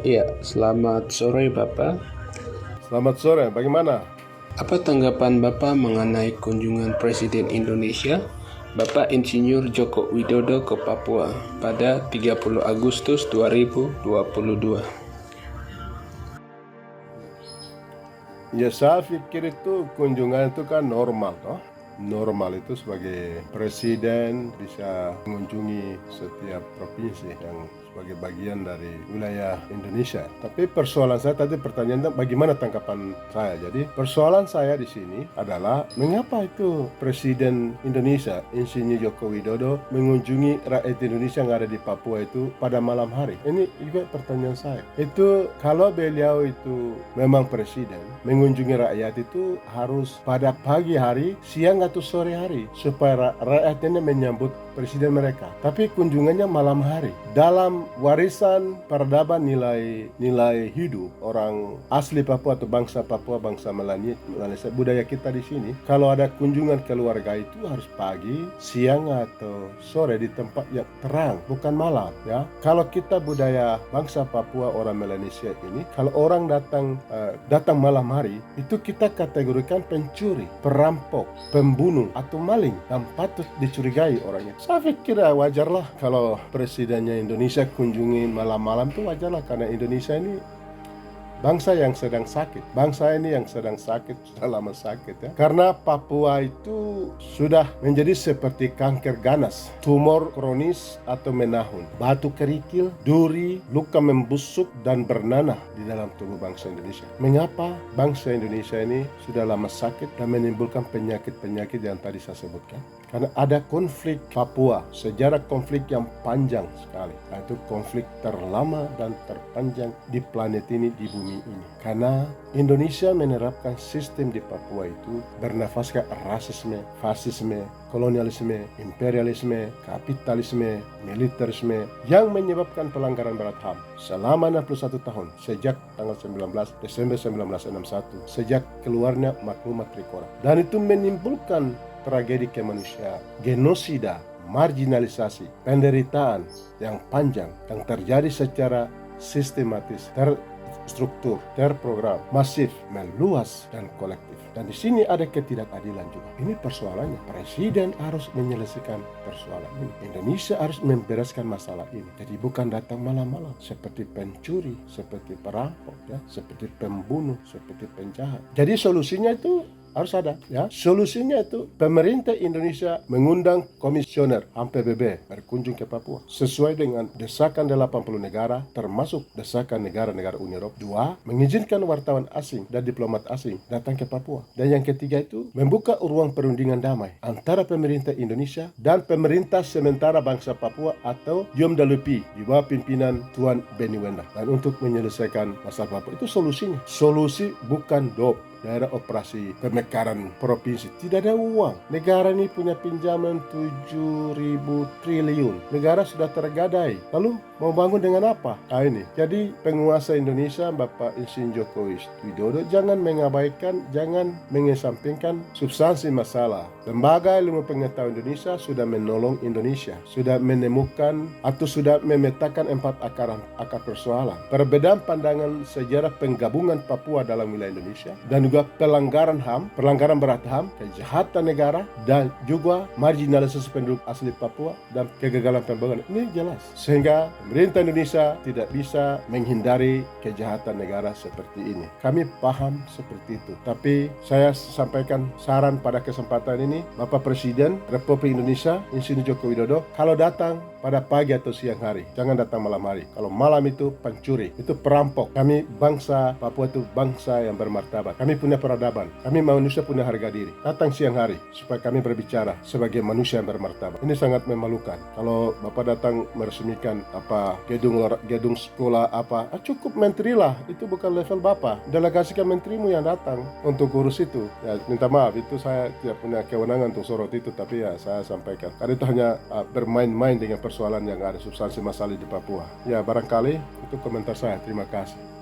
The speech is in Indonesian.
Iya, selamat sore Bapak. Selamat sore, bagaimana? Apa tanggapan Bapak mengenai kunjungan Presiden Indonesia, Bapak Insinyur Joko Widodo ke Papua pada 30 Agustus 2022? Ya, saya pikir itu kunjungan itu kan normal toh. Normal itu sebagai presiden bisa mengunjungi setiap provinsi yang sebagai bagian dari wilayah Indonesia. Tapi persoalan saya tadi pertanyaan bagaimana tanggapan saya. Jadi persoalan saya di sini adalah mengapa itu Presiden Indonesia Insinyur Joko Widodo mengunjungi rakyat Indonesia yang ada di Papua itu pada malam hari. Ini juga pertanyaan saya. Itu kalau beliau itu memang presiden mengunjungi rakyat itu harus pada pagi hari, siang atau sore hari supaya rakyatnya menyambut presiden mereka. Tapi kunjungannya malam hari. Dalam warisan peradaban nilai hidup orang asli Papua atau bangsa Papua, bangsa Malaysia, budaya kita di sini, kalau ada kunjungan keluarga itu harus pagi, siang atau sore di tempat yang terang, bukan malam ya. Kalau kita budaya bangsa Papua orang Melanesia ini, kalau orang datang malam hari, itu kita kategorikan pencuri, perampok, pembunuh atau maling dan patut dicurigai orangnya. Saya pikir wajarlah kalau presidennya Indonesia kunjungi malam-malam, itu wajarlah karena Indonesia ini bangsa yang sedang sakit. Bangsa ini yang sedang sakit, sudah lama sakit ya. Karena Papua itu sudah menjadi seperti kanker ganas, tumor kronis atau menahun, batu kerikil, duri, luka membusuk dan bernanah di dalam tubuh bangsa Indonesia. Mengapa bangsa Indonesia ini sudah lama sakit dan menimbulkan penyakit-penyakit yang tadi saya sebutkan? Karena ada konflik Papua, sejarah konflik yang panjang sekali. Itu konflik terlama dan terpanjang di planet ini, di bumi ini. Karena Indonesia menerapkan sistem di Papua itu bernafaskan rasisme, fasisme, kolonialisme, imperialisme, kapitalisme, militerisme yang menyebabkan pelanggaran berat HAM selama 61 tahun sejak tanggal 19 Desember 1961, sejak keluarnya maklumat Trikora. Dan itu menimbulkan tragedi kemanusiaan, genosida, marginalisasi, penderitaan yang panjang yang terjadi secara sistematis, terstruktur, terprogram, masif, meluas dan kolektif. Dan di sini ada ketidakadilan juga. Ini persoalannya. Presiden harus menyelesaikan persoalan ini. Indonesia harus membereskan masalah ini. Jadi bukan datang malam-malam seperti pencuri, seperti perampok, ya, seperti pembunuh, seperti penjahat. Jadi solusinya itu harus ada ya. Solusinya itu pemerintah Indonesia mengundang komisioner HAM PBB berkunjung ke Papua sesuai dengan desakan 80 negara termasuk desakan negara-negara Uni Eropa. 2, mengizinkan wartawan asing dan diplomat asing datang ke Papua. Dan yang ketiga itu membuka ruang perundingan damai antara pemerintah Indonesia dan pemerintah sementara bangsa Papua atau Yomdalupi di bawah pimpinan Tuan Benny Wenda. Dan untuk menyelesaikan masalah Papua itu solusinya. Solusi bukan DOP, daerah operasi pemekaran provinsi. Tidak ada uang. Negara ini punya pinjaman 7.000 triliun. Negara sudah tergadai. Lalu mau bangun dengan apa? Ini. Jadi penguasa Indonesia Bapak Insinyur Joko Widodo jangan mengabaikan, jangan mengesampingkan substansi masalah. Lembaga Ilmu Pengetahuan Indonesia sudah menolong Indonesia, sudah menemukan atau sudah memetakan 4 akar persoalan. Perbedaan pandangan sejarah penggabungan Papua dalam wilayah Indonesia dan juga pelanggaran HAM, pelanggaran berat HAM, kejahatan negara dan juga marginalisasi penduduk asli Papua dan kegagalan pembangunan. Ini jelas. Sehingga pemerintah Indonesia tidak bisa menghindari kejahatan negara seperti ini. Kami paham seperti itu. Tapi saya sampaikan saran pada kesempatan ini, Bapak Presiden Republik Indonesia Insinyur Joko Widodo, kalau datang pada pagi atau siang hari, jangan datang malam hari. Kalau malam itu pencuri, itu perampok. Kami bangsa Papua itu bangsa yang bermartabat. Kami punya peradaban. Kami manusia punya harga diri. Datang siang hari supaya kami berbicara sebagai manusia yang bermartabat. Ini sangat memalukan. Kalau Bapak datang meresmikan gedung sekolah cukup menteri lah. Itu bukan level Bapak. Delegasikan menterimu yang datang untuk urus itu. Ya, minta maaf, itu saya tidak punya kewenangan untuk sorot itu, tapi ya saya sampaikan. Karena itu hanya bermain-main dengan persoalan yang ada substansi masalah di Papua. Ya, barangkali itu komentar saya. Terima kasih.